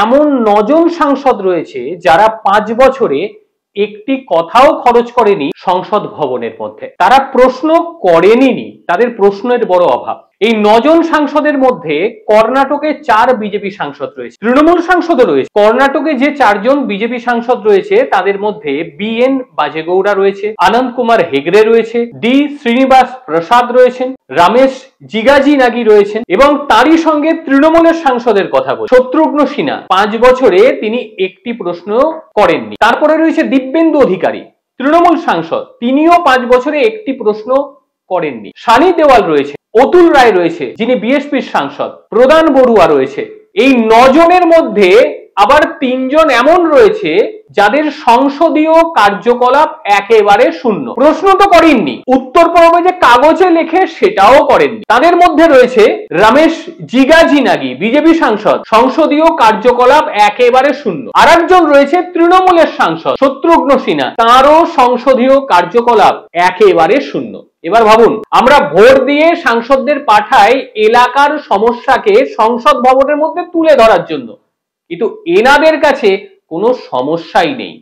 এমন 9 জন সাংসদ রয়েছে যারা 5 বছরে একটি কথাও খরচ করেনি সংসদ ভবনের মধ্যে। তারা প্রশ্ন করেনি, তাদের প্রশ্নের বড় অভাব। এই 9 জন সাংসদের মধ্যে কর্ণাটকে 4 বিজেপি সাংসদ রয়েছে, তৃণমূল সাংসদও রয়েছে। কর্ণাটকে যে 4 জন বিজেপি সাংসদ রয়েছে তাদের মধ্যে BN বাজেগৌড়া রয়েছে, আনন্দ কুমার হেগড়ে রয়েছে, D শ্রীনিবাস প্রসাদ রয়েছেন, রমেশ জিগাজিনাগি রয়েছেন এবং তারই সঙ্গে তৃণমূলের সাংসদের কথা বলি শত্রুঘ্ন সিনহা, 5 বছরে তিনি একটি প্রশ্ন করেননি। তারপরে রয়েছে দিব্যেন্দু অধিকারী, তৃণমূল সাংসদ, তিনিও 5 বছরে একটি প্রশ্ন করেননি। সানি দেওয়াল রয়েছে, অতুল রায় রয়েছে যিনি বিএসপির সাংসদ, প্রদান বড়ুয়া রয়েছে। এই 9 জনের মধ্যে আবার 3 জন এমন রয়েছে যাদের সংসদীয় কার্যকলাপ একেবারে শূন্য। প্রশ্ন তো করেননি, উত্তর পর্বে যে কাগজে লেখে সেটাও করেননি। তাদের মধ্যে রয়েছে রমেশ জিগাজিনাগি, বিজেপি সাংসদ, সংসদীয় কার্যকলাপ একেবারে শূন্য। আর একজন রয়েছে তৃণমূলের সাংসদ শত্রুঘ্ন সিনহা, তারও সংসদীয় কার্যকলাপ একেবারে শূন্য। এবার ভাবুন, আমরা ভোট দিয়ে সাংসদদের পাঠাই এলাকার সমস্যাকে সংসদ ভবনের মধ্যে তুলে ধরার জন্য, কিন্তু এনাদের কাছে কোনো সমস্যাই নেই।